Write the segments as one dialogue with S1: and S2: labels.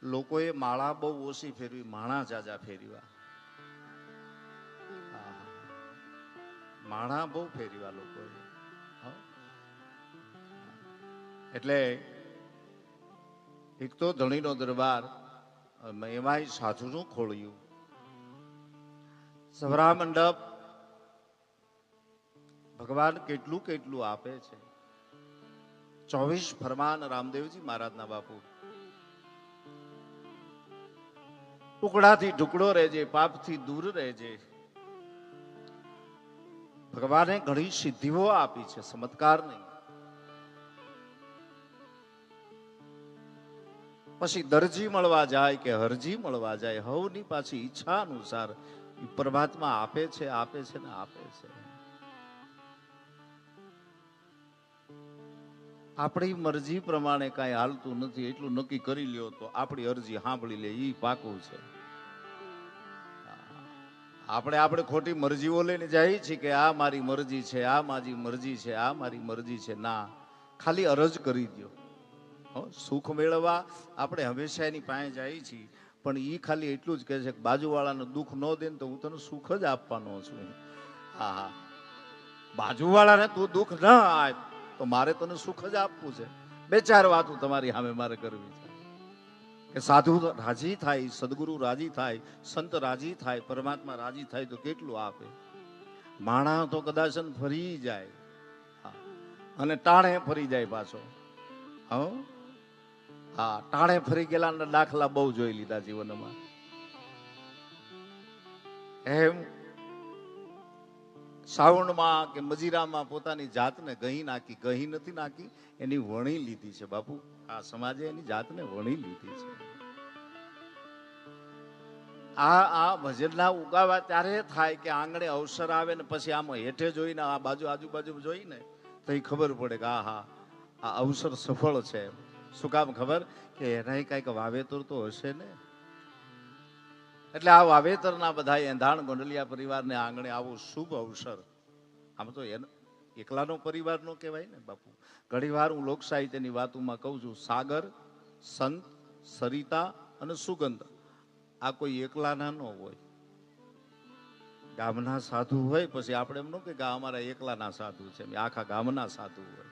S1: લોકોએ માળા બહુ ઓછી ફેરવી, માણા જાજા ફેરવ્યા. માણા બહુ ફેરવ્યા લોકોએ. એટલે એક તો ધણીનો દરબાર, એમાંય સાધુનું ખોળ્યું. સભરા મંડપ ભગવાન કેટલું કેટલું આપે છે. 24 ફરમાન રામદેવજી મહારાજના બાપુ. ટુકડાથી ટુકડો રહેજે, પાપથી દૂર રહેજે. ભગવાને ઘણી સિદ્ધિઓ આપી છે, ચમત્કાર નહીં. પછી દરજી મળવા જાય કે હરજી મળવા જાય, હવની પાછી ઈચ્છા અનુસાર પરમાત્મા આપે છે, આપે છે ને આપે છે. આપણી મરજી પ્રમાણે કાંઈ હાલતું નથી, એટલું નક્કી કરી લ્યો તો આપણી અરજી સાંભળી લે, ઈ પાકું છે. આપણે ખોટી મરજીઓ લઈને જઈએ છીએ કે આ મારી મરજી છે, આ મારી મરજી છે, આ મારી મરજી છે. ના, ખાલી અરજ કરી દો. સુખ મેળવવા આપણે હંમેશા એની પાસે જઈએ છીએ, પણ ઈ ખાલી એટલું જ કહે છે કે બાજુવાળાને દુઃખ ન દે ને તો હું તને સુખ જ આપવાનો છું. હા, બાજુવાળાને તું દુઃખ ન આપ તો મારે તને સુખ જ આપવું છે. બે ચાર વાતો તમારી સામે મારે કરવી છે કે સાધુ રાજી થાય, સદગુરુ રાજી થાય, સંત રાજી થાય, પરમાત્મા રાજી થાય તો કેટલું આપે. માણા તો કદાચ ફરી જાય અને ટાણે ફરી જાય પાછો. હા, ટાણે ફરી ગયેલા દાખલા બહુ જોઈ લીધા જીવનમાં. એમ શ્રાવણમાં કે મજીરામાં પોતાની જાતને ગહી નાખી, ગહી નથી નાખી, એની વણી લીધી છે બાપુ. આ સમાજે એની જાતને વણી લીધી છે. આ ભજનના ઉગાવા ત્યારે થાય કે આંગણે અવસર આવે ને પછી આમ હેઠે જોઈને આ બાજુ આજુબાજુ જોઈને તો એ ખબર પડે કે આ અવસર સફળ છે. શું કામ ખબર? કે એના કઈક વાવેતર તો હશે ને. એટલે આ વાવેતરના બધા એંધાણ ગોંડલિયા પરિવારને આંગણે આવો શુભ અવસર. આમ તો એકલાનો પરિવાર નો કહેવાય ને બાપુ. ઘણી વાર હું લોક સાહિત્યની વાતોમાં કહું છું, સાગર, સંત, સરિતા અને સુગંધ આ કોઈ એકલાના ન હોય. ગામના સાધુ હોય પછી આપણે એમ ન કે અમારા એકલાના સાધુ છે, આખા ગામના સાધુ હોય.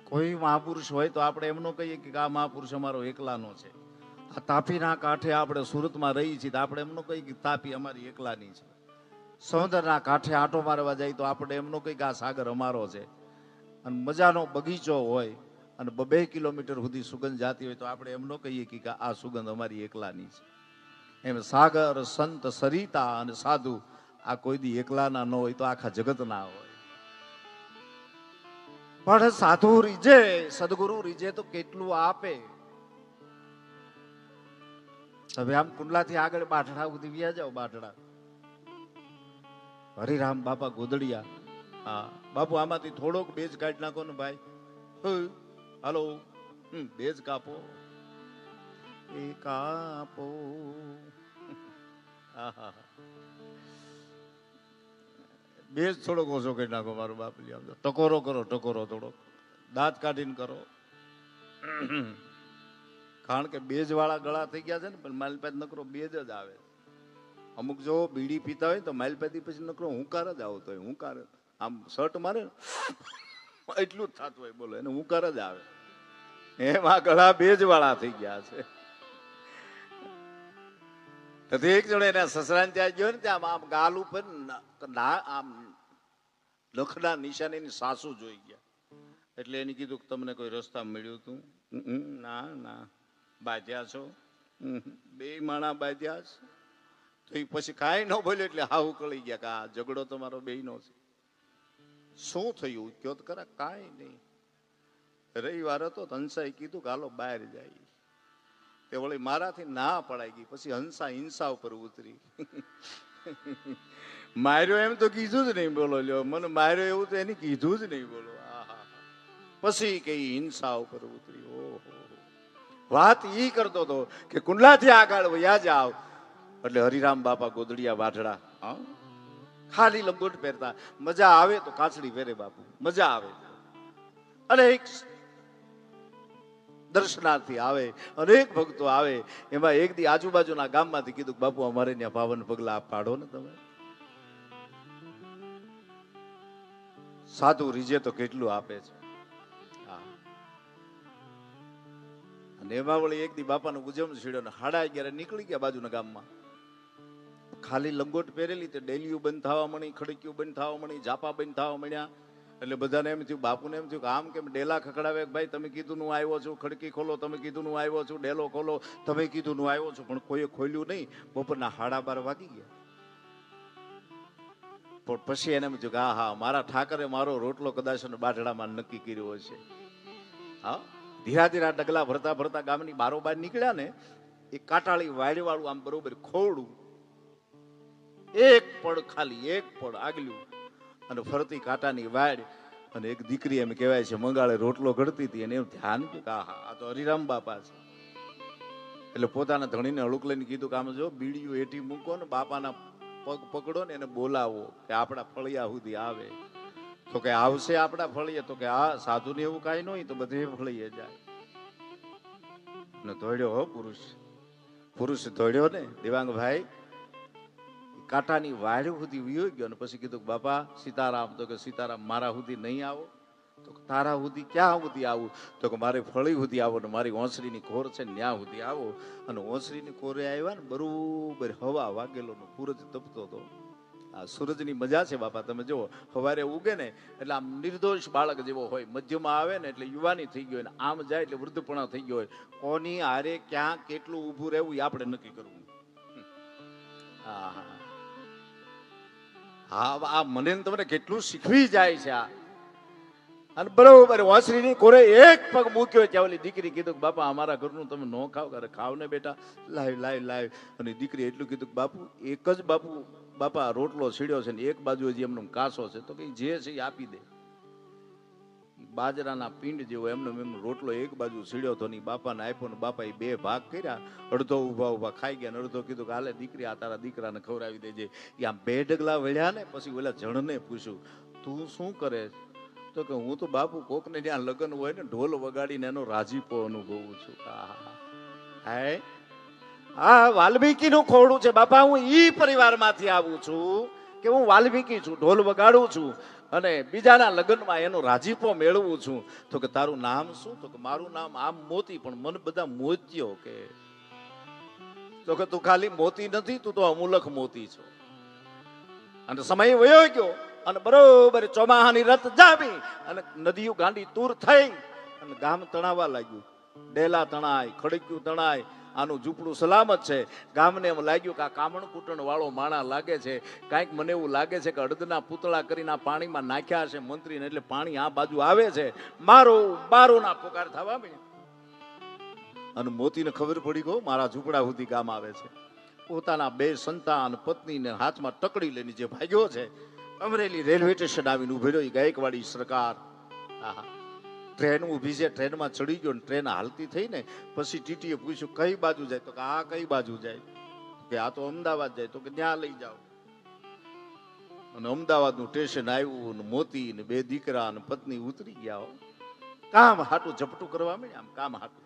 S1: કોઈ મહાપુરુષ હોય તો આપણે એમ ન કહીએ કે આ મહાપુરુષ અમારો એકલાનો છે. આ તાપીના કાંઠે આપણે સુરતમાં રહી છીએ તો આપણે એમ ન કહીએ કે તાપી અમારી એકલાની છે. સમુદ્રના કાંઠે આંટો મારવા જાય તો આપણે એમ ન કહીએ કે આ સાગર અમારો છે. અને મજાનો બગીચો હોય અને 2 કિલોમીટર સુધી સુગંધ જાતી હોય તો આપણે એમ ન કહીએ કે આ સુગંધ અમારી એકલાની છે. એમ સાગર, સંત, સરિતા અને સાધુ આ કોઈ દી એકલાના ન હોય તો આખા જગતના હોય. પણ સાધુ રીજે, સદગુરુ રીજે તો કેટલું આપે. હવે આમ કુંડલાથી આગળ બાટડા સુધી વ્યા જાઓ. બાટડા હરિરામ બાપા ગોદડિયા. હા બાપુ, આમાંથી થોડોક બેજ કાઢી નાખો ને ભાઈ. હાલો, બેજ કાપો, એ કાપો. બેજ થોડોક ઓછો કરી નાખો મારો બાપ. ટકોરો કરો, ટકોરો થોડોક દાંત કાઢીને કરો. કારણ કે બેજ વાળા ગળા થઈ ગયા છે ને, પણ માલપાત નકરો બેજ જ આવે. અમુક જો બીડી પીતા હોય તો માલપાતી પછી નકરો હુંકાર જ આવતો હોય. હુંકાર આમ શર્ટ મારે એટલું જ થતું હોય, બોલો, એને હુંકાર જ આવે. એમાં ગળા બેજ વાળા થઈ ગયા છે. એક જણ એના સસરાને ત્યાં ગયો ને, ત્યાં આમ ગાલ ઉપર આમ નખના નિશાન એની સાસુ જોઈ ગયા. એટલે એને કીધું કે તમને કોઈ રસ્તા મળ્યું હતું? ના ના. બાધ્યા છો? 2 માણા બાધ્યા છે. તો એ પછી કાંઈ ન બોલ્યો એટલે હાવ કળી ગયા કે આ ઝઘડો તમારો બેયનો છે. શું થયું કયો તો ખરા? કાંઈ નહીં. રવિવાર હતો તો હંસાએ કીધું કે હાલો બહાર જાય. તે વળી મારાથી ના પડાઈ ગઈ. પછી હંસા હિંસા ઉપર ઉતરી. માર્યો એમ તો કીધું જ નહીં, બોલો લ્યો. મને માર્યો એવું તો એને કીધું જ નહીં, બોલો. પછી કઈ હિંસા ઉપર ઉતરી. ઓહો, વાત ઈ કરતો હતો કે કુંડલાથી આગળ વયા જાવ એટલે હરિરામ બાપા ગોદડિયા વાઢડા. ખાલી લંગોટ પહેરતા. મજા આવે તો કાચડી પહેરે બાપુ, મજા આવે. અને એક દર્શનાર્થી આવે, અનેક ભક્તો આવે. એમાં એક દી આજુબાજુના ગામમાંથી કીધું કે બાપુ અમારે ત્યાં પાવન પગલા આપ પાડો ને તમે. સાધુ રીજે તો કેટલું આપે છે. અને એમાં વળી એક દી બાપાનો ઉજમ છેડ્યો ને 11:30 નીકળી ગયા બાજુના ગામમાં. ખાલી લંગોટ પહેરેલી તે ડેલીયું બંધ થવા મળી, ખડકીયું બંધ થવા મળી, જાપા બંધ થવા મળ્યા. એટલે બધાને એમ થયું, બાપુને એમ થયું કે આમ કેમ ડેલા ખકડાવે, ભાઈ તમે કીધું હું આવ્યો છું, ખડકી ખોલો, તમે કીધું હું આવ્યો છું, ડેલો ખોલો, તમે કીધું હું આવ્યો છું, પણ કોઈએ ખોલ્યું નહીં. બપોરના 12:30 વાગી ગયા. પણ પછી એને એમ થયું કે હા મારા ઠાકરે મારો રોટલો કદાચ બાટડામાં નક્કી કર્યો હશે. હા, ધીરા ધીરા ડગલા ભરતા ભરતા ગામની બારોબાર નીકળ્યા ને, એ કાટાળી વાડી વાળું આમ બરોબર ખોડું, એક પડ ખાલી, એક પડ આગલ્યું અને ફરતી કાંટાની વાડ. અને એક દીકરી એમ કહેવાય છે મંગાળે રોટલો ઘડતી હતી, અને એમ ધ્યાન કે આ તો હરિરામ બાપા છે. એટલે પોતાના ધણીને હળુક લઈને કીધું કે આમ જો બીડીયું હેઠી મૂકો ને બાપાના પગ પકડો ને એને બોલાવો કે આપણા ફળિયા સુધી આવે. તો કે આવશે આપણા ફળીએ? તો કે આ સાધુ ને એવું કઈ ન હોય તો બધે ફળીએ જાય. ને દોડ્યો હો પુરુષ દોડ્યો ને દેવાંગભાઈ, કાંટાની વાડ સુધી વિયો ગયો. અને પછી કીધું બાપા સીતારામ. તો કે સીતારામ મારા સુધી નહીં આવો? તો તારા સુધી ક્યાં સુધી આવું? તો કે મારે ફળી સુધી આવો ને મારી ઓસરીની કોર છે ને ત્યાં સુધી આવો. અને ઓસરીની કોરે આવ્યા ને બરોબર હવા વાગેલો નો સૂરજ તપતો હતો. આ સૂરજની મજા છે બાપા, તમે જુઓ સવારે ઉગે ને એટલે આમ નિર્દોષ બાળક જેવો હોય, મધ્યમાં આવે ને એટલે યુવાની થઈ ગયો, ને આમ જાય એટલે વૃદ્ધપણા થઈ ગયો હોય. કોની હારે ક્યાં કેટલું ઊભું રહેવું એ આપણે નક્કી કરવું. હા, આ મને તમને કેટલું શીખવી જાય છે આ. અને બરોબર વાંસળીની કોરે એક પગ મૂક્યો ત્યાં ઓલી દીકરી કીધું કે બાપા અમારા ઘરનું તમે ન ખાવ? અરે ખાવ ને બેટા, લાવ. અને દીકરી એટલું કીધું કે બાપુ એક જ બાપા રોટલો છીડ્યો છે ને એક બાજુ હજી એમનો કાસો છે. તો કે જે છે એ આપી દે. બાજરાના પિંડ જેવો એમનો રોટલો એક બાજુ છીડ્યો હતો ને બાપાને આપ્યો ને બાપા એ 2 ભાગ કર્યા. અડધો ઉભા ખાઈ ગયા ને અડધો કીધું કે હાલે દીકરી આ તારા દીકરાને ખવડાવી દેજે. એ આમ 2 ડગલા વળ્યા ને પછી ઓલા જણને પૂછ્યું તું શું કરે? તો કે હું તો બાપુ કોકને જ્યાં લગ્ન હોય ને ઢોલ વગાડીને એનો રાજીપો અનુભવું છું. હા, વાલ્મીકી નું ખોડું છે બાપા. હું ઈ પરિવારમાંથી આવું છું કે હું વાલ્મીકી છું, ઢોલ વગાડું છું અને બીજાના લગ્નમાં એનો રાજીપો મેળવું છું. તો કે તારું નામ શું? તો કે મારું નામ આમ મોતી, પણ મને બધા મોત્યો કે. તો કે તું ખાલી મોતી નથી, તું તો અમૂલક મોતી છો. અને સમય વયો ગયો અને બરોબર ચોમાહાની રત જામી અને નદીઓ ગાંડી તૂર થઈ અને ગામ તણાવા લાગ્યું. ડેલા તણાય, ખડક્યું તણાય, આનું ઝૂંપડું સલામત છે. ગામને એમ લાગ્યું કે આ કામણ કૂટણ વાળો માણા લાગે છે. કાંઈક મને એવું લાગે છે કે અડદના પૂતળા કરીને આ પાણીમાં નાખ્યા હશે મંત્રીને, એટલે પાણી આ બાજુ આવે છે. મારો ના પુકાર થવા મળ્યા. અને મોતીને ખબર પડી ગયો મારા ઝૂંપડા સુધી કામ આવે છે. પોતાના 2 સંતાન પત્નીને હાથમાં ટકડી લઈને જે ભાગ્યો છે, અમરેલી રેલવે સ્ટેશન આવીને ઉભો રહ્યો. ગાયકવાડી સરકાર ટ્રેન ઊભી છે, ટ્રેનમાં ચડી ગયો ને ટ્રેન હાલતી થઈ ને પછી ટીટીએ પૂછ્યું કઈ બાજુ જાય? તો કે આ કઈ બાજુ જાય? કે આ તો અમદાવાદ જાય. તો કે ત્યાં લઈ જાઓ. અને અમદાવાદનું સ્ટેશન આવ્યું ને મોતી ને 2 દીકરા અને પત્ની ઉતરી ગયા. કામ હાટું ઝપટું કરવા માંડ્યા. આમ કામ હાટું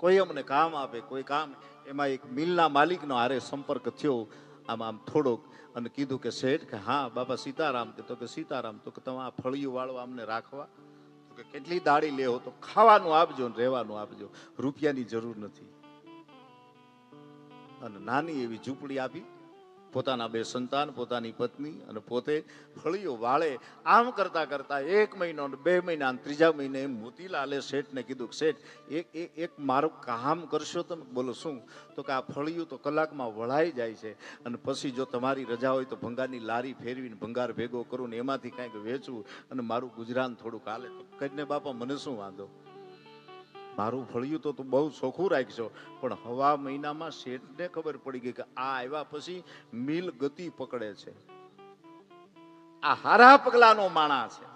S1: કોઈ અમને કામ આપે, કોઈ કામ. એમાં એક મિલના માલિકનો હારે સંપર્ક થયો આમ થોડોક, અને કીધું કે શેઠ કે હા બાપા સીતારામ. તો કે સીતારામ. તો કે તમે આ ફળિયું વાળો અમને રાખવા? તો કે કેટલી દાડી લેવો? તો ખાવાનું આપજો ને રહેવાનું આપજો, રૂપિયાની જરૂર નથી. અને નાની એવી ઝૂંપડી આપી. પોતાના 2 સંતાન, પોતાની પત્ની અને પોતે ફળિયો વાળે. આમ કરતા કરતા 1 મહિનો, 2 મહિના, 3જા મહિને મોતીલાલે શેઠને કીધું શેઠ એક મારું કામ કરશો તમે? બોલો શું? તો કે આ ફળિયું તો કલાકમાં વળાઈ જાય છે, અને પછી જો તમારી રજા હોય તો ભંગારની લારી ફેરવીને ભંગાર ભેગો કરું ને એમાંથી કાંઈક વેચવું અને મારું ગુજરાન થોડુંક હાલે. તો કહીને બાપા મને શું વાંધો, મારું ફળિયું તો તું બહુ ચોખ્ખું રાખશો. પણ હવા મહિનામાં શેઠને ખબર પડી ગઈ કે આ આવ્યા પછી મિલ ગતિ પકડે છે. આ હારા પગલાનો માણસ છે.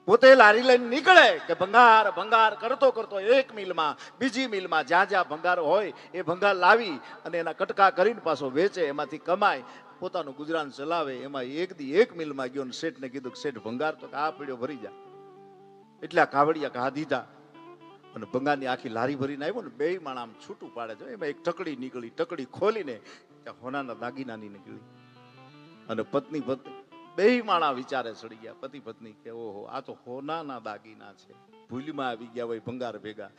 S1: પોતે લારી લઈને નીકળે કે ભંગાર કરતો એક મિલમાં, બીજી મિલમાં જ્યાં ભંગાર હોય એ ભંગાર લાવી અને એના કટકા કરીને પાછો વેચે, એમાંથી કમાય, પોતાનું ગુજરાન ચલાવે. એમાં એક મિલમાં ગયો ને શેઠને કીધું કે શેઠ ભંગાર? તો આ પીડ્યો ભરી જા. એટલે આ કાવડિયા કા દીધા. અને ભંગારની આખી લારી ભરીને આવ્યો ને, બે માણા આમ છૂટું પાડે છે, એમાં એક ટકડી નીકળી, ટકડી ખોલીને ત્યાં હોનાના દાગીનાની નીકળી. અને પત્ની બે માણા વિચારે ચડી ગયા, પતિ પત્ની કે ઓહો આ તો હોનાના દાગીના છે, ભૂલમાં આવી ગયા હોય ભંગાર ભેગા.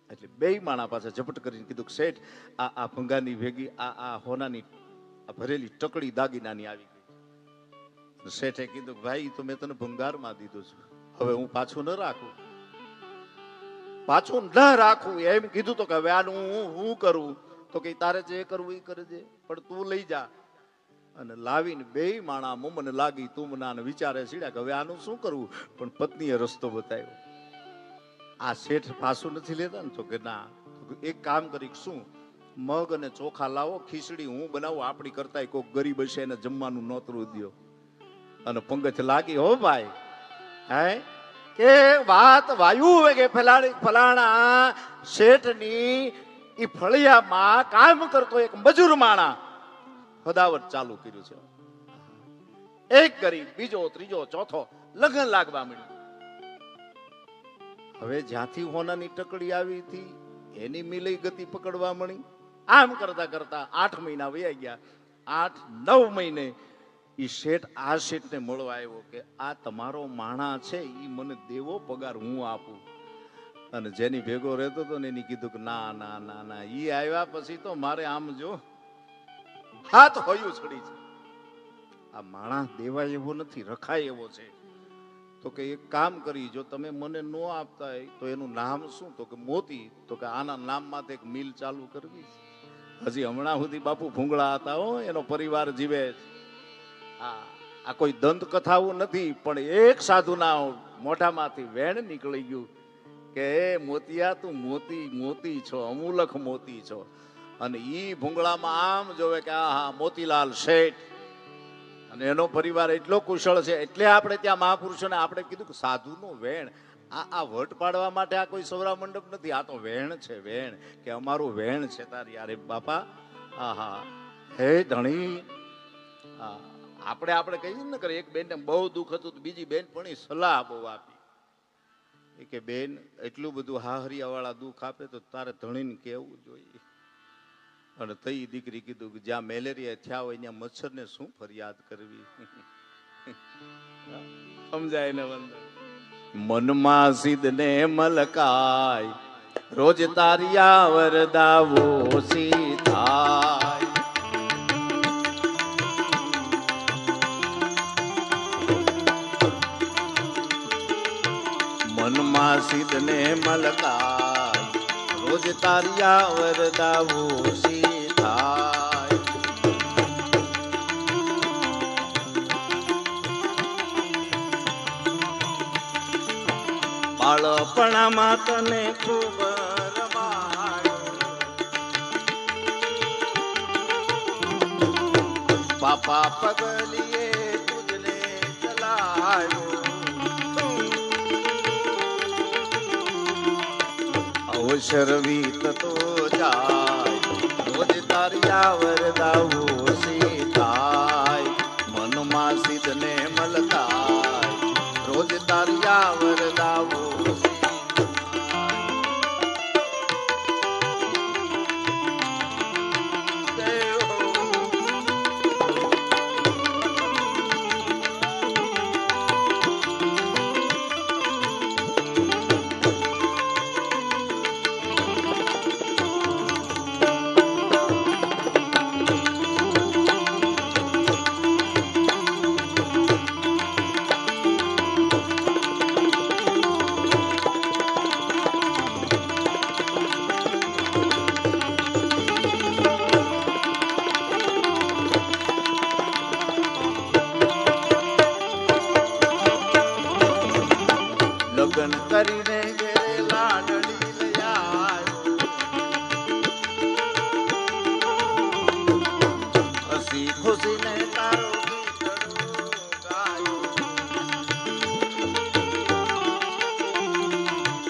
S1: એટલે બે માણા પાછા ઝપટ કરીને કીધું કે શેઠ આ ભંગારની ભેગી આ હોનાની આ ભરેલી ટકડી દાગીનાની આવી ગઈ. શેઠે કીધું કે ભાઈ તો મેં તને ભંગારમાં દીધું છું, હવે હું પાછું ન રાખું, પાછું ન રાખું એમ કીધું. તો કે હવે આનું હું કરું? તો કે તારે જે કરવું એ કરજે, પણ તું લઈ જા. અને લાવીને બે માણા મને લાગી તું મને વિચારે સીડ્યા કે હવે આનું શું કરવું, પણ પત્નીએ રસ્તો બતાવ્યો. આ શેઠ પાછું નથી લેતા ને? તો કે ના. એક કામ કરી, શું મગ અને ચોખા લાવો, ખીચડી હું બનાવું, આપણી કરતા કોઈક ગરીબ હશે એને જમવાનું નોતરું દ્યો. અને પંગજ લાગી હો ભાઈ, હે કે વાત વાયુ કે ફલાણા શેઠની ઈ ફળિયામાં કામ કરતો એક મજૂર માણા હદાવત ચાલુ કર્યું છે. એક ગરીબ, બીજો, ત્રીજો, ચોથો, લગ્ન લાગવા મળ્યું. હવે જ્યાંથી હોનાની ટકડી આવી હતી એની મિલઈ ગતિ પકડવા મળી. આમ કરતા કરતા 8 મહિના વયા ગયા. 8-9 મહિને ઈ શેઠ આ શેઠને મળવા આવ્યો કે આ તમારો માણા છે ઈ મને દેવો પગાર હું આપું. અને જેની ભેગો રહેતો હતો ને એની કીધું કે ના ના ના ના, ઈ આવ્યા પછી તો મારે આમ જો હાથ હોયું છડી છે. આ માણા દેવાય એવો નથી, રખાય એવો છે. તો કે એક કામ કરી, જો તમે મને ન આપતા હોય તો એનું નામ શું? તો કે મોતી. તો કે આના નામમાં એક મિલ ચાલુ કરવી. હજી હમણાં સુધી બાપુ ભૂંગળા હતા હો, એનો પરિવાર જીવે. આ કોઈ દંત કથાઓ નથી, પણ એક સાધુના મોઢામાંથી વેણ નીકળી ગયું કે મોતિયા તું મોતી મોતી છો, અમૂલક મોતી છો. અને ઈ ભૂંગળામાં આમ જોવે કે આ મોતીલાલ શેઠ અને એનો પરિવાર એટલો કુશળ છે. એટલે આપણે ત્યાં મહાપુરુષોને આપણે કીધું કે સાધુનો વેણ, આ વટ પાડવા માટે આ કોઈ સૌરા મંડપ નથી, આ તો વેણ છે, વેણ કે અમારું વેણ છે તારી. અરે બાપા, આહા હે ધણી, આપણે કહીએ ને કરે. એક બેનને બહુ દુઃખ હતું, બીજી બેન પણ સલાહ બહુ આપી કે બેન એટલું બધું હાહરિયા વાળા દુઃખ આપે તો તારે ધણીને કેવું જોઈએ. અને તઈ દીકરી કીધું કે જ્યાં મેલેરિયા થયા હોય ત્યાં મચ્છરને શું ફરિયાદ કરવી. સમજાય ને વંદન? મનમાં સિદ્ધને મલકાય, રોજ તારિયા વરદાવો સીધાય. મનમાં સિદ્ધને મલકાય, રોજ તારિયા વરદાવો સીધાય. બાળપણામાં તને ખૂબ રમાયો, પાપા પગલીએ તુજને ચલાયો. અવસર વીતતો જાય, રોજ તારિયા વરદાવો સીધાય. મનમાં સિદ્ધને મલકાય, રોજ તારિયા વરદાવો. લગ્ન કરીને ઘેરે લાડડી લઈ આવ્યો, હસી ખુશીને તારો ગીતડો ગાયો.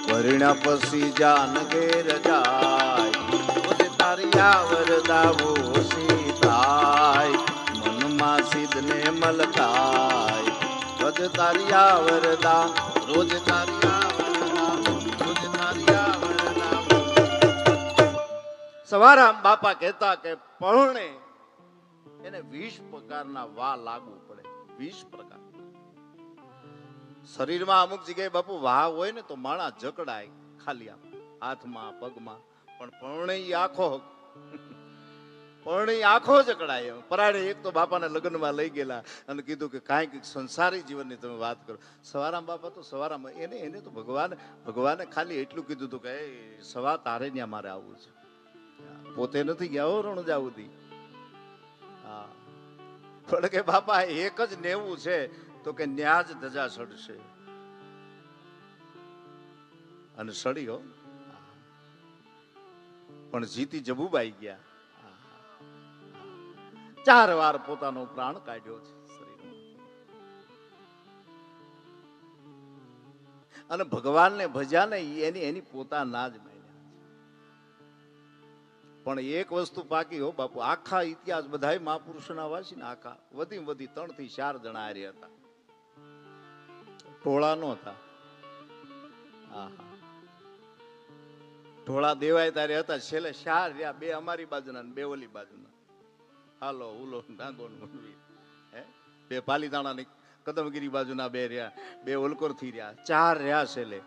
S1: પરિણા પછી જાન ઘેર જાય, રોજ તારિયા વરદાવો સીધાય. મનમાં સિદ્ધને મલકાય, રોજ તારિયા વરદા, રોજ તારિયા વરદા, રોજ તારિયા વરદા. સવારામ બાપા કહેતા કે પરણે એને 20 પ્રકારના વા લાગુ પડે, 20 પ્રકાર. શરીરમાં અમુક જગ્યાએ બાપુ વાહ હોય ને તો માણા જકડાય ખાલી આમ હાથમાં પગમાં, પણ પરણે આખો જકડાય. પરાણે એક તો બાપાને લગ્નમાં લઈ ગયેલા અને કીધું કે કાંઈક સંસારી જીવનની તમે વાત કરો. સવારામ બાપા તો સવારામ એને તો ભગવાને ખાલી એટલું કીધું હતું કે સવા તારે ત્યાં મારે આવવું છે. પોતે નથી ગયા હો રણજાઉદી. હા, પણ કે બાપા એક જ નેવું છે તો કે ન્યાજ ધજા સડશે, અને સડી હો. પણ જીતી જબુબાઈ ગયા. 4 વાર પોતાનો પ્રાણ કાઢ્યો છે શરીરમાં. અને ભગવાનને ભજ્યા ને એની પોતાના જ માન્યા. પણ એક વસ્તુ પાકી હો બાપુ, આખા ઇતિહાસ બધાય મહાપુરુષોના વાસી ને આખા વધી 3 થી 4 જણા હારે હતા, ટોળા નો હતા. ટોળા દેવાય તારે હતા. છેલ્લે 4 રહ્યા, 2 અમારી બાજુના ને 2 ઓલી બાજુના. હાલો ઉલો ડાંગો હે, 2 પાલીતાણાની કદમગીરી બાજુના 2 રહ્યા, 2 ઓલકોર થી રહ્યા, 4 રહ્યા છેલ્લે.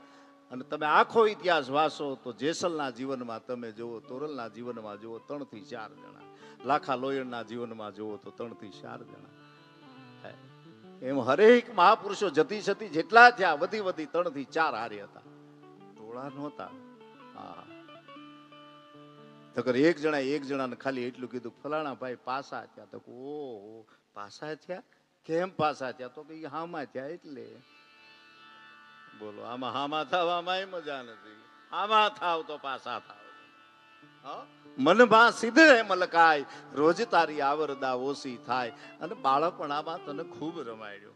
S1: અને તમે આખો ઇતિહાસ વાંચો તો જેસલના જીવનમાં તમે જુઓ, તોરલના જીવનમાં જુઓ 3 થી 4 જણા, લાખા લોયણના જીવનમાં જુઓ તો 3 થી 4 જણા. એમ હરેક મહાપુરુષો જતી જતી જેટલા થયા વધી 3 થી 4 હારે હતા, ટોળા નહોતા. હા, તો એક જણાને ખાલી એટલું કીધું, ફલાણા ભાઈ પાસા થયા. તો ઓહો, પાસા થયા? કેમ પાસા થયા? તો કે હામાં થયા. એટલે બોલો, આમાં હામાં થવામાં મજા નથી. આમાં થાવ તો પાસા થાવ. મનમાં સીધે મલકાય, રોજ તારી આવરદા ઓછી થાય. અને બાળપણામાં તને ખૂબ રમાડ્યો.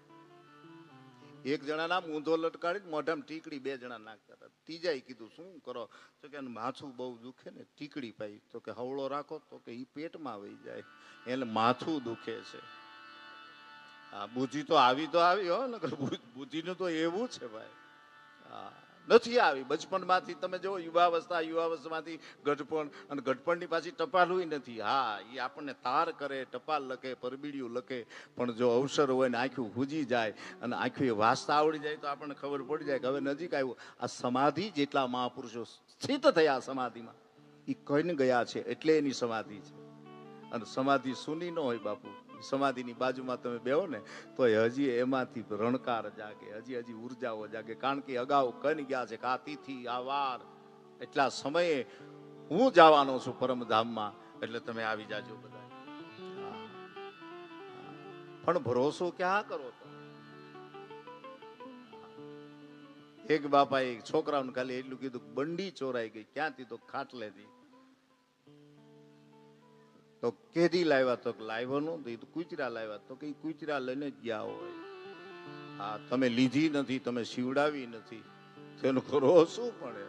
S1: એક જણાના મૂંધો લટકાડી મોઢામાં ટીકડી 2 જણા નાખતા હતા. ત્રીજાએ કીધું શું કરો? તો કે માથું બહુ દુખે ને, ટીકડી પાઈ. તો કે હવળો રાખો, તો કે ઈ પેટમાં વહી જાય, એટલે માથું દુખે છે. હા, બુદ્ધિ તો આવી હો, નકર બુદ્ધિનું તો એવું છે ભાઈ. નથી આવી. બચપનમાંથી તમે જો યુવાવસ્થામાંથી ગઢપણ, અને ગઢપણની પાછી ટપાલું નથી. હા, એ આપણને તાર કરે, ટપાલ લખે, પરબીડિયું લખે, પણ જો અવસર હોય ને આંખ્યું હુજી જાય અને આંખ્યું વાંચતા આવડી જાય તો આપણને ખબર પડી જાય કે હવે નજીક આવ્યું. આ સમાધિ જેટલા મહાપુરુષો સ્થિત થયા સમાધિમાં, એ કહીને ગયા છે એટલે એની સમાધિ છે. અને સમાધિ સુની ન હોય બાપુ. સમાધિની બાજુમાં તમે બેહો ને તો હજી એમાંથી રણકાર જાગે, હજી ઉર્જાઓ જાગે. કારણ કે અગાઉ કઈ ગયા છે કે આ તિથિ, આ વાર, એટલા સમયે હું જવાનો છું પરમધામમાં, એટલે તમે આવી જાજો બધા. પણ ભરોસો ક્યાં કરો તો? એક બાપા એક છોકરાઓને ખાલી એટલું કીધું, બંડી ચોરાઈ ગઈ. ક્યાંથી? તો ખાટલેથી. તો કેદી લાવ્યા? તો લાવ્યો નહોતો. કુતરા લાવ્યા. તો કે કુતરા લઈને જ ગયા હોય. હા, તમે લીધી નથી, તમે શીવડાવી નથી, તેનો કરો શું પડે?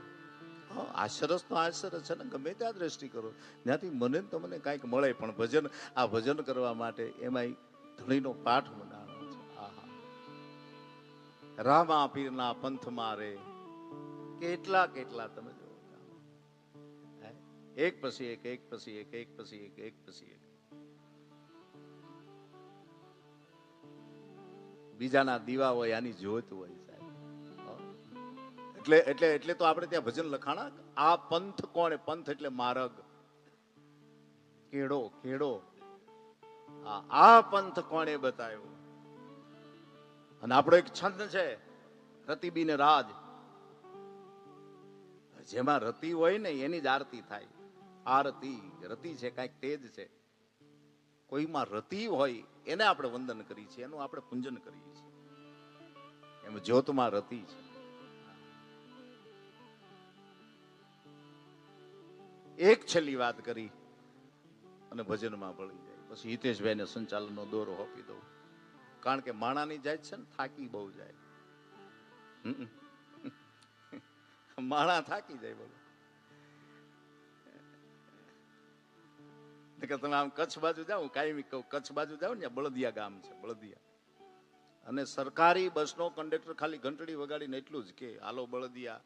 S1: આશરસ તો આશરસ છે ને, ગમે ત્યાં દ્રષ્ટિ કરો, ત્યાંથી મને તમને કાંઈક મળે. પણ ભજન કરવા માટે એમાં ધણીનો પાઠ બનાવવાનો છે. આહા, રામા પીરના પંથમાં રે કેટલા તમે જો, એક પછી એક, એક પછી એક, એક પછી એક, એક પછી એક. બીજાના દીવા હોય, આની જ્યોત હોય સાહેબ. એટલે તો આપણે ત્યાં ભજન લખાણા, આ પંથ કોણે? પંથ એટલે માર્ગ, કેડો. આ પંથ કોણે બતાવ્યો? અને આપણો એક છંદ છે, રતિબીને રાજ. જેમાં રતિ હોય ને એની જ આરતી થાય. આરતી રતિ છે, કાંઈક તેજ છે. કોઈમાં રતિ હોય એને આપણે વંદન કરીએ છીએ, એનું આપણે પૂજન કરીએ છીએ. એમ જ્યોતમાં રતિ છે. એક છેલ્લી વાત કરી અને ભજનમાં ભળી જાય. પછી હિતેશભાઈને સંચાલનનો દોરો આપી દઉં. કારણ કે માણાની જાય છે ને, થાકી બહુ જાય. માણા થાકી જાય. બોલો કે તમે આમ કચ્છ બાજુ જાઓ, કાયમી કહું, કચ્છ બાજુ જાઓ ને, બળદિયા ગામ છે, બળદિયા. અને સરકારી બસનો કંડક્ટર ખાલી ઘંટડી વગાડીને એટલું જ કે હાલો બળદિયા,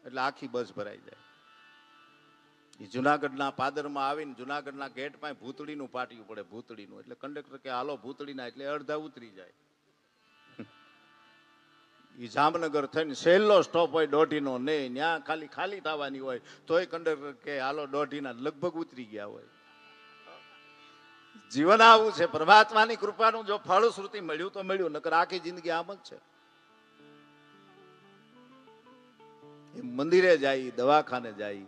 S1: એટલે આખી બસ ભરાઈ જાય. એ જુનાગઢના પાદરમાં આવીને જુનાગઢના ગેટ પાસે ભૂતળીનું પાટિયું પડે, ભૂતળીનું. એટલે કંડક્ટર કે હાલો ભૂતળીના, એટલે અડધા ઉતરી જાય. એ જામનગર થઈને છેલ્લો સ્ટોપ હોય દોઢીનો ને, ત્યાં ખાલી ખાલી થવાની હોય તોય કંડક્ટર કે હાલો દોઢીના, લગભગ ઉતરી ગયા હોય. જીવન આવું છે. પરમાત્માની કૃપાનું જો ફળશ્રુતિ મળ્યું તો મળ્યું, નકર આખી જિંદગી આમ જ છે. મંદિરે જાય, દવાખાને જાય,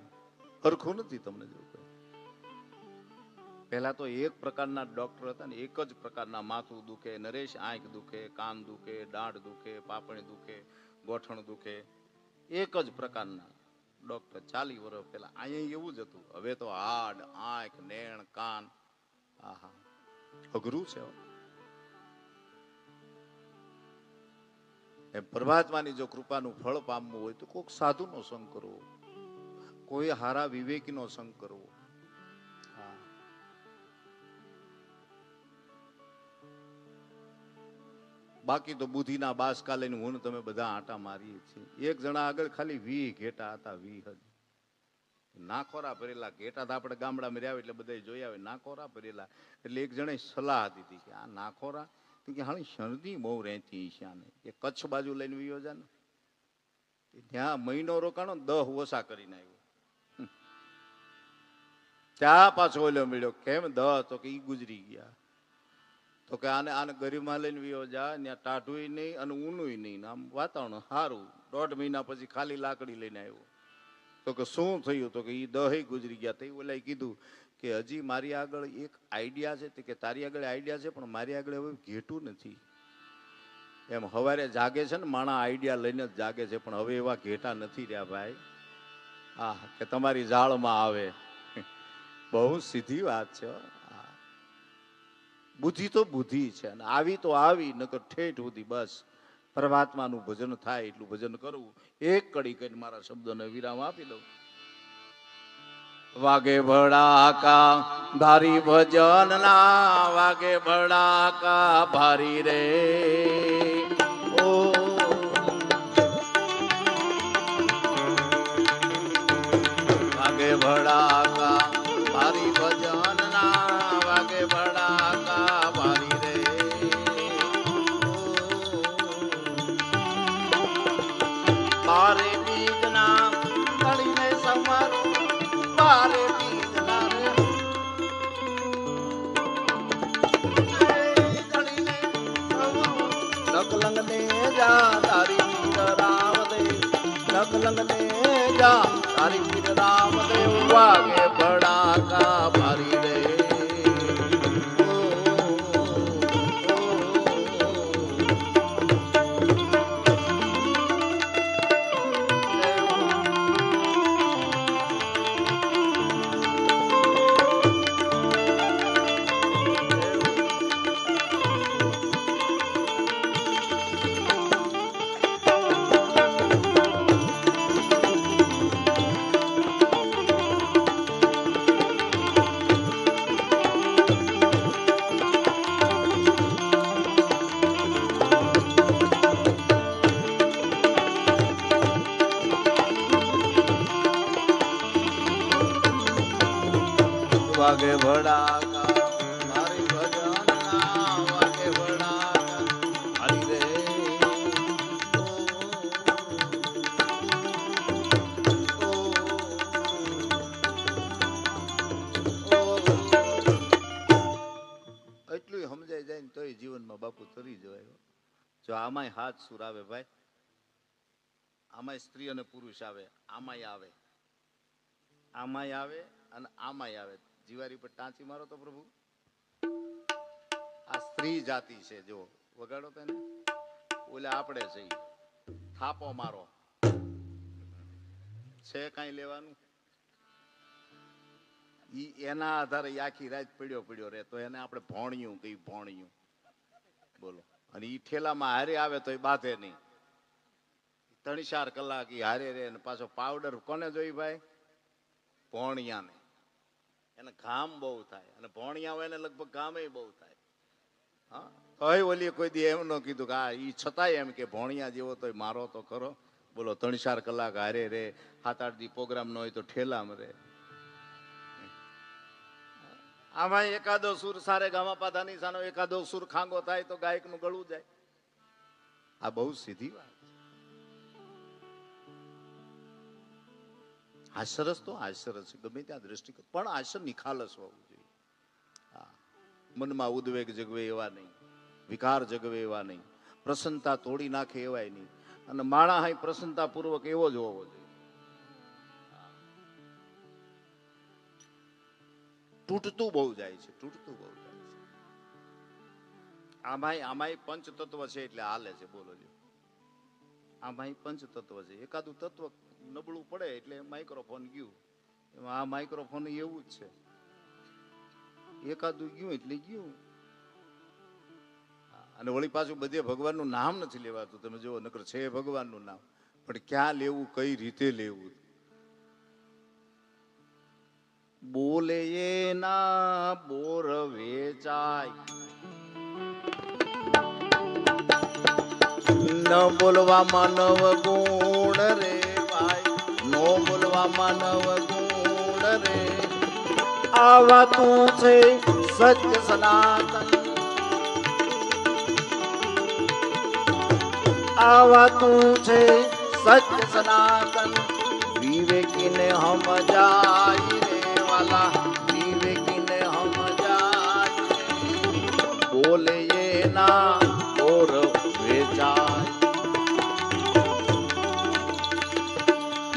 S1: સરખું નથી. તમને જો પહેલા તો એક પ્રકારના ડોક્ટર હતા ને, એક જ પ્રકારના. માથું દુખે નરેશ, આંખ દુખે, કાન દુખે, દાઢ દુખે, પાપણી દુખે, ગોઠણ દુખે, એક જ પ્રકારના ડોક્ટર 40 વર્ષ પહેલા. અહીંયા એવું જ હતું. હવે તો હાડ, આંખ, નેણ, કાન. આહા, અઘરું છે. એમ પરમાત્માની જો કૃપાનું ફળ પામવું હોય તો કોઈક સાધુનો સંગ કરવો, કોઈ હારા વિવેકીનો સંગ કરવો. બાકી તો બુદ્ધિના બાસકા લઈને હું તમે બધા આટા મારીએ છીએ. એક જણા આગળ ખાલી 20 ઘેટા હતા, 20 નાખોરા ભરેલા ઘેટા. આપણે ગામડામાં રહ્યા એટલે બધા જોઈ આવે નાખોરા ભરેલા. એટલે એક જણે સલાહ દીધી કે આ નાખોરા કે હાલી શરદી બહુ રહેતી છે આને, એ કચ્છ બાજુ લઈને વિયો જા ને. ત્યાં મહિનો રોકાણો, 10 ઓછા કરીને આવ્યો. ત્યાં પાછો ઓલો મળ્યો, કેમ 10? તો કે ઈ ગુજરી ગયા. તો કે આને ગરીબમાં લઈને વિયો જા, ત્યાં ટાઢું નહીં અને ઊનું નહીં, આમ વાતાવરણ સારું. 1.5 મહિના પછી ખાલી લાકડી લઈને આવ્યો. તો કે શું થયું? તો કે ઈ 10 ગુજરી ગયા. તો ઓલા કીધું કે હજી મારી આગળ એક આઈડિયા છે. કે તારી આગળ આઈડિયા છે પણ મારી આગળ હવે ઘેટું નથી. એમ સવારે જાગે છે ને માણા, આઈડિયા લઈને જ જાગે છે, પણ હવે એવા ઘેટા નથી રહ્યા ભાઈ. હા, કે તમારી જાળમાં આવે. બહુ સીધી વાત છે. બુદ્ધિ તો બુદ્ધિ છે, અને આવી તો આવી, નકર ઠેઠ સુધી બસ પરમાત્માનું ભજન થાય એટલું ભજન કરવું. એક કડી કરીને મારા શબ્દોને વિરામ આપી દઉં. વાગે ભડાકા ભારી ભજન ના, વાગે ભડાકા ભારી રે. ઓ વાગે ભડાકા ભારી ભજન ના, વાગે ભડાકા ભારી રે. મારે બીજના તળીને સમારો, મારે બીજના રે તળીને સમારો. લકલંગ ને જા તારી પીર રામ દે, લકલંગ ને જા તારી પીર રામ દે. વાગે ભડાકા ભારી રે. વાગે ભડાકા મારી ભજન ના, વાગે ભડાકા હરી રે. એટલું સમજાઈ જાય ને તોય જીવનમાં બાપુ તરી જવાય. જો આમાંય હાથ સુર આવે ભાઈ, આમાંય સ્ત્રી અને પુરુષ આવે, આમાંય આવે, આમાંય આવે અને આમાંય આવે. જીવારી પર ટાંચી મારો તો પ્રભુ આ સ્ત્રી જાતિ છે. જો વગાડો તેને, ઓલે આપણે છે. થાપો મારો છે, કઈ લેવાનું? ઈ એના આધારે આખી રાત પડ્યો રે તો એને આપણે ભોણિયું કઈ, ભોણિયું બોલો. અને ઈ ઠેલામાં હારે આવે તો એ બાંધે નહીં. 3-4 કલાક ઈ હારે રે. અને પાછો પાવડર કોને જોઈ ભાઈ? ભોણિયાને. એને ઘામ બહુ થાય, અને ભોણિયા હોય એને લગભગ ગામે બહુ થાય. હા, તોય ઓલી કોઈ દી એમ ન કીધું કે આ ઈ છતાંય એમ કે ભોણિયા જેવો તો મારો તો ખરો. બોલો 3-4 કલાક હારે રે, 7-8 દી પ્રોગ્રામ ન હોય તો ઠેલામાં રે. આમાં એકાદો સુર સારે ગામા પાધાની સાનો એકાદો સુર ખાંગો થાય તો ગાયકનું ગળું જાય. આ બહુ સીધી વાત છે. હાસ્યરસ તો હાસ્યરસ છે, ગમે ત્યાં દ્રષ્ટિકોણ, પણ હાસ્ય નિખાલસ હોવું જોઈએ. મનમાં ઉદ્વેગ જગવે એવા નહીં, વિકાર જગવે એવા નહીં, પ્રસન્નતા તોડી નાખે એવાય નહીં, અને માણા હાઈ પ્રસન્નતા પૂર્વક એવો જ હોવો જોઈએ. તૂટતું બહુ જાય છે, તૂટતું બહુ જાય છે. આમાંય પંચ તત્વ છે એટલે હાલે છે. બોલો જો, આમાંય પંચ તત્વ છે. એકાદું તત્વ નબળું પડે એટલે માઇક્રોફોન ગયું. એમાં આ માઇક્રોફોન એવું જ છે, એકાદું ગયું એટલે ગયું. અને વળી પાછું બધે ભગવાનનું નામ નથી લેવાતું. તમે જુઓ, નકર છે ભગવાનનું નામ, પણ ક્યાં લેવું, કઈ રીતે લેવું. બોલે એના બોર વેચાય, ન બોલવા માનવ ગુણ રે ભાઈ, નો બોલવા માનવ ગુણ રે. આવા તું છે સત્ય સનાતન, આવા તું છે સત્ય સનાતન. વિવેકીને હમ જાય રે વાલા, વિવેકીને હમ જાય. બોલે એના બોર વેચાય.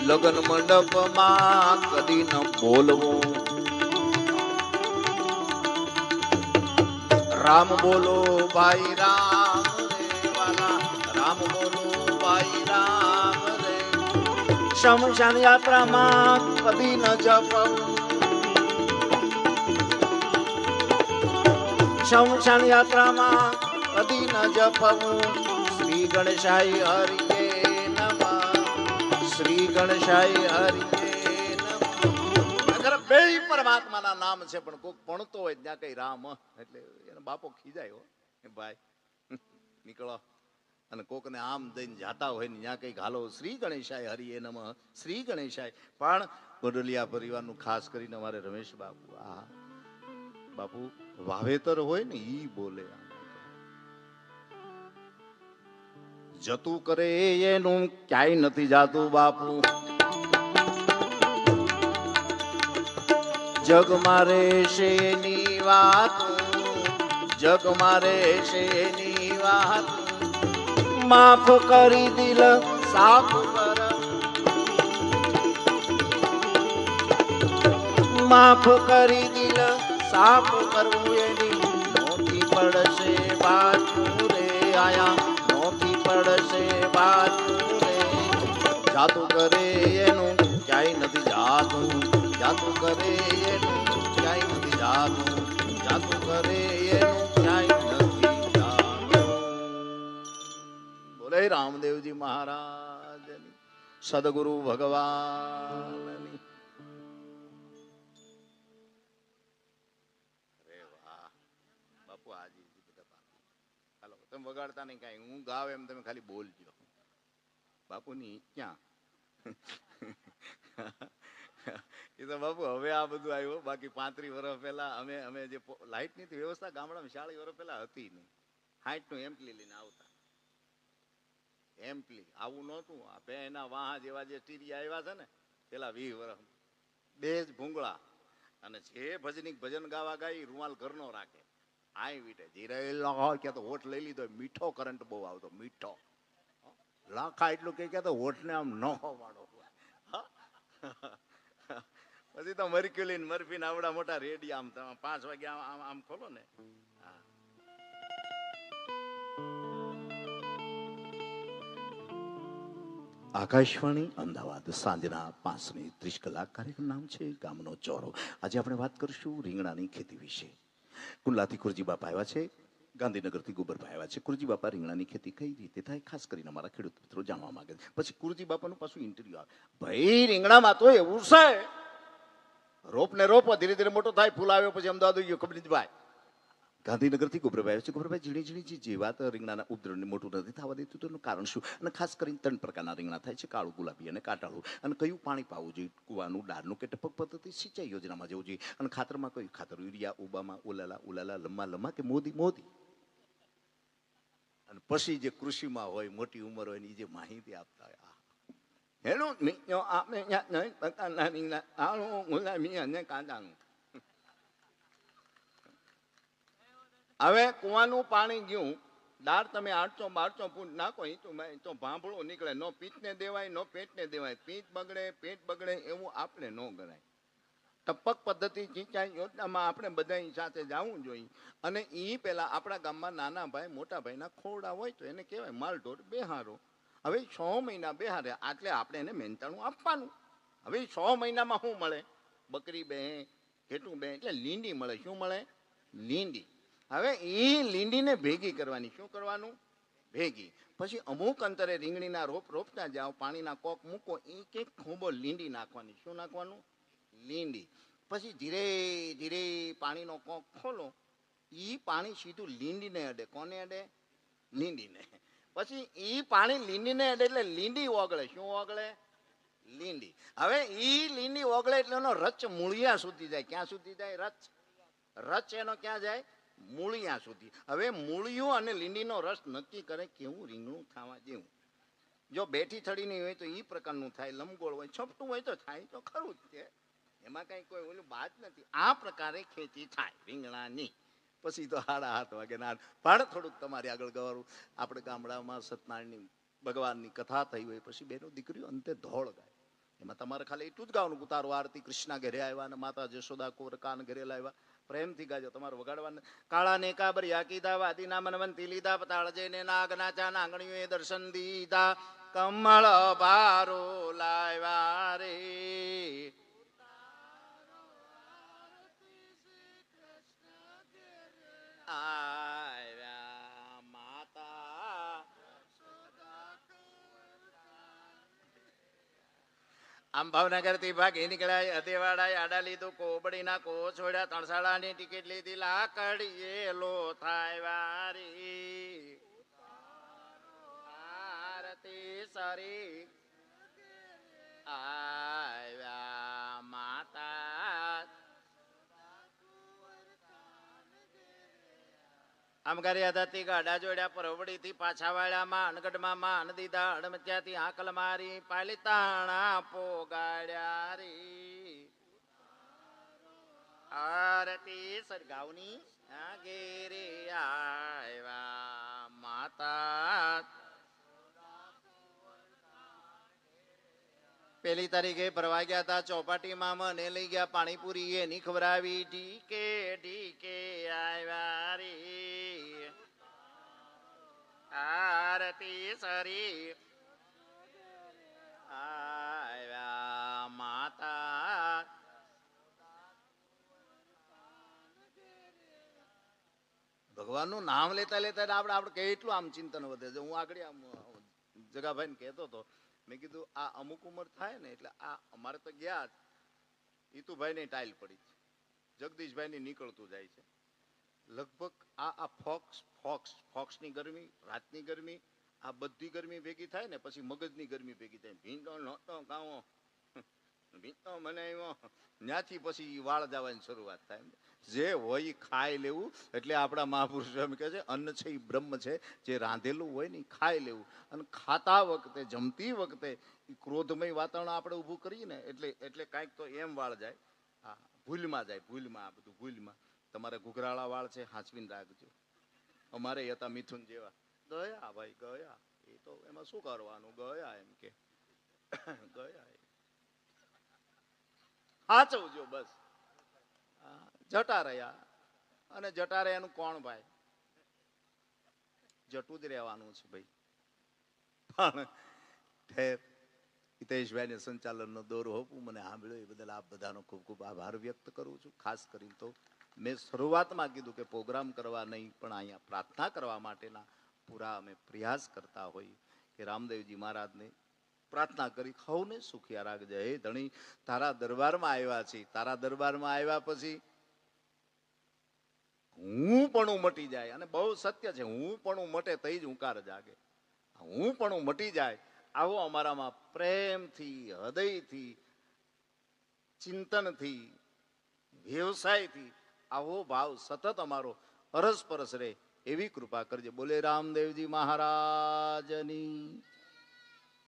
S1: લગ્ન મંડપમાં કદી ન બોલવું, રામ બોલો ભાઈ રામ રે વાલા, રામ બોલો ભાઈ રામ રે. શમશાન યાત્રામાં કદી ન જપવું, શમશાન યાત્રામાં કદી ન જપવું. શ્રી ગણેશાય હરિયે નમઃ, શ્રી ગણેશાય હરિયે નમઃ. અગર બે પરમાત્માના નામ છે, પણ કોક ભણતો હોય ત્યાં કઈ રામ એટલે એનો બાપો ખીજાય હો ભાઈ, નીકળો. અને કોકને આમ દઈને જાતા હોય ને ત્યાં કઈ હાલો શ્રી ગણેશાય હરિયે નમઃ, શ્રી ગણેશાય. પણ ગોડલિયા પરિવારનું ખાસ કરીને અમારે રમેશ બાપુ, આ બાપુ વાવેતર હોય ને ઈ બોલે. જતું કરે એનું ક્યાંય નથી જાતું બાપુ. જગ મારે શેની વાત, જગ મારે શેની વાત. માફ કરી દિલ સાફ કર, માફ કરી દિલ સાફ કરવું એની નોથી પડશે બાજુ રે. આયા નોથી પડશે બાજુ રે. જાતું કરે એનું ક્યાંય નથી જાતું, જાતું કરે એનું ક્યાંય નથી જાતું, જાતું કરે એનું ક્યાંય નથી જાતું. બોલે રામદેવજી મહારાજની, સદગુરુ ભગવાનની. અરે વાહ બાપુ, આજે બધા હાલો તમે વગાડતા નહીં કાંઈ, હું ગાવ એમ તમે ખાલી બોલજો. બાપુની ક્યાં એ તો બાપુ હવે આ બધું આવ્યું. બાકી 35 વર્ષ પહેલા અમે જે લાઇટની વ્યવસ્થા ગામડામાં 40 વર્ષ પહેલા હતી નહીં. 60 નું એમ્પલી લઈને આવતા. એમ્પલી આવું નહોતું. આ એના વાહ જેવા જે ટીરિયા આવ્યા છે ને પેલા 20 વર્ષ, બે જ ભૂંગળા. અને જે ભજન ગાવા ગાય રૂમાલ ઘરનો રાખે. આય વીટે જીરેલો કે તો હોઠ લઈ લીધો. મીઠો કરંટ બહુ આવતો, મીઠો લાખા એટલું કે તો હોઠને આમ ન હોવાડો. પછી તો મર્ક્યુલિન મર્ફિન આવડા મોટા રેડી આમ 5 વાગે આમ આમ ખોલો ને. આકાશવાણી અમદાવાદ સાંજના 5:30 કાર્યક્રમ નામ છે ગામનો ચોરો. આજે આપણે વાત કરીશું રીંગણાની ખેતી વિશે. કુંડલાથી કુરજી બાપા આવ્યા છે, ગાંધીનગરથી ગોબરભાઈ આવ્યા છે. કુરજી બાપા રીંગણાની ખેતી કઈ રીતે થાય ખાસ કરીને અમારા ખેડૂત મિત્રો જાણવા માંગે છે. પછી કુરજી બાપાનું પાછું ઇન્ટરવ્યુ આવે. ભાઈ રીંગણામાં તો એવું છે, રોપ ને રોપો ધીરે ધીરે મોટો થાય, ફૂલ આવ્યો પછી અમદાવાદ ગયો ખબરભાઈ ગાંધીનગરથી ગોબરભાઈ આવે છે. ગોબરભાઈ, ઝીણી ઝીણી જે વાત રીંગણાના ઉદરને મોટું નથી થવા દેતું, તો એનું કારણ શું? અને ખાસ કરીને 3 પ્રકારના રીંગણા થાય છે, કાળું, ગુલાબી અને કાટાળું. અને કયું પાણી પાવું જોઈએ? કુવાનું, ડાળનું કે ટપક પદ્ધતિ સિંચાઈ યોજનામાં જવું જોઈએ? અને ખાતરમાં કયું ખાતર? યુરિયા, ઓબામા, ઉલાલા, લમ્મા કે મોદી? અને પછી જે કૃષિમાં હોય, મોટી ઉંમર હોય ને, એ જે માહિતી આપતા હોય, હેલો મિત્રો, આપણે ત્યાં 9 પ્રકારના રીંગણા, કાળું, ગુલાબી અને કાટાળું. હવે કુવાનું પાણી ગયું, દાળ તમે 800-1200 ફૂટ નાખો, તો ભાંભળો નીકળે. નો પીઠને દેવાય, નો પેટને દેવાય. પીઠ બગડે, પેટ બગડે, એવું આપણે ન કરાય. ટપક પદ્ધતિ સિંચાઈ યોજનામાં આપણે બધા સાથે જવું જોઈએ. અને એ પહેલા આપણા ગામમાં નાના ભાઈ, મોટા ભાઈના ખોરડા હોય તો એને કહેવાય માલઢોર બેહારો. હવે 6 મહિના બેહારે, એટલે આપણે એને મહેનતાણું આપવાનું. હવે 6 મહિનામાં શું મળે? બકરી બે, ઘેટું બે, એટલે લીંડી મળે. શું મળે? લીંડી. હવે એ લીંડીને ભેગી કરવાની. શું કરવાનું? ભેગી. પછી અમુક અંતરે રીંગણીના રોપતા જાઓ, પાણીના કોક મૂકો, એક એક ખૂંબો લીંડી નાખવાની. શું નાખવાનું? લીંડી. પછી ધીરે ધીરે પાણીનો કોક ખોલો, એ પાણી સીધું લીંડીને અડે. કોને અડે? લીંડીને. પછી એ પાણી લીંડીને અડે એટલે લીંડી ઓગળે. શું ઓગળે? લીંડી. હવે એ લીંડી ઓગળે એટલે એનો રચ મૂળિયા સુધી જાય. ક્યાં સુધી જાય? રચ એનો ક્યાં જાય? મૂળિયા સુધી. હવે મૂળિયું અને લીંડીનો રસ નક્કી કરે કેવું રીંગણું ખાવા જેવું. જો બેઠી થડીની હોય તો એ પ્રકારનું થાય, લંબગોળ હોય, છપટું હોય તો થાય તો ખરું જ છે, એમાં કઈ કોઈ ઓલું બાદ નથી. આ પ્રકારે ખેતી થાય રીંગણાની. પછી તો 7:30 વાગે ના પણ થોડુંક તમારી આગળ ગવારું. આપણે ગામડામાં સત્યનારાયણની ભગવાનની કથા થઈ હોય, પછી બેનો દીકરીઓ અંતે ધોળ ગાય. એમાં તમારે ખાલી એટલું જ ગાવાનું, ઉતારો આરતી કૃષ્ણા ઘરે આવ્યા અને માતા જશોદા કોર કાન ઘરે લાવ્યા. પ્રેમથી ગાજો, તમારે વગાડવાના. કાળા ને કાબરિયા કીધા, વાદીના મનવંતી લીધા, પતાળજે ને નાગના ચા નાંગણીઓએ દર્શન દીધા, કમળ ભારો લાવ્યા રે. આવ્યા માતા. આમ ભાવનગર થી ભાગી નીકળ્યા, અધેવાડા આડા લીધું, કોબડીના કો છોડ્યા, તણસાળાની ટિકિટ લીધી, લાકડીએ લો થાય વારી. આરતી સરી આવ્યા માતા. આમ કર્યા ધરતી ગાડા જોડ્યા, પરવડી થી પાછા વાળ્યા, માં અનગઢમાં માન દીધા, અડમત્યાથી આકલ મારી, પાલિતાણા પોગાડ્યા રી. આરતી સરગાવની ઘેરે આવ્યા માતા. પેલી તારીખે ફરવા ગયા હતા, ચોપાટીમાં મને લઈ ગયા, પાણીપુરી એની ખવડાવી, ઢીકે ઢીકે આવ્યા રે. આરતી સરી આવ્યા માતા. ભગવાનનું નામ લેતા લેતા આપણે કેટલું આમ ચિંતન વધે છે. હું આગળ આમ જગાભાઈને કહેતો હતો, મેં કીધું આ અમુક ઉંમર થાય ને એટલે આ અમારે તો ગયા જ, ઈતુભાઈ ની ટાઈલ પડી છે, જગદીશભાઈ ની નીકળતું જાય છે. લગભગ આ ફોક્સની ગરમી, રાતની ગરમી, આ બધી ગરમી ભેગી થાય ને પછી મગજની ગરમી ભેગી થાય. ભીંડો નહોતો ગાવો, ભીંડો બનાવ્યો, ત્યાંથી પછી વાળ જવાની શરૂઆત થાય. જે હોય ખાઈ લેવું. એટલે આપણા મહાપુરુષો એમ કહે છે, અન્ન છે એ બ્રહ્મ છે, જે રાંધેલું હોય ને એ ખાઈ લેવું. અને ખાતા વખતે, જમતી વખતે ક્રોધમય વાતાવરણ આપણે ઊભું કરીએ ને એટલે કાંઈક તો એમ વાળ જાય. હા, ભૂલમાં જાય, ભૂલમાં, આ બધું ભૂલમાં. તમારે ઘૂઘરાળા વાળ છે, હાંચવીને રાખજો. અમારે હતા મિથુન જેવા, ગયા ભાઈ ગયા, એ તો એમાં શું કરવાનું, ગયા એમ કે ગયા હાચવજો બસ. જટા રહ્યા, અને જટા રહ્યાનું કોણ ભાઈ? જટું જ રહેવાનું છે ભાઈ. પણ ઠેર, હિતેશભાઈને સંચાલનનો દોર હોપું મને સાંભળ્યો એ બદલ આપ બધાનો ખૂબ ખૂબ આભાર વ્યક્ત કરું છું. ખાસ કરીને તો મેં શરૂઆતમાં કીધું કે પ્રોગ્રામ કરવા નહીં, પણ અહીંયા પ્રાર્થના કરવા માટેના પૂરા અમે પ્રયાસ કરતા હોઈએ કે રામદેવજી મહારાજને પ્રાર્થના કરી ખૌને સુખિયા રાખજે. હે ધણી, તારા દરબારમાં આવ્યા છીએ, તારા દરબારમાં આવ્યા પછી હું પણ મટી જાય. અને બહુ સત્ય છે, હું પણ મટે તઈ જ હુંકાર જાગે. હું પણ મટી જાય, આવો અમારામાં પ્રેમથી, હૃદયથી, ચિંતનથી, વ્યવસાયથી આવો ભાવ સતત અમારો અરસપરસ રહે એવી કૃપા કરજે. બોલે રામદેવજી મહારાજની.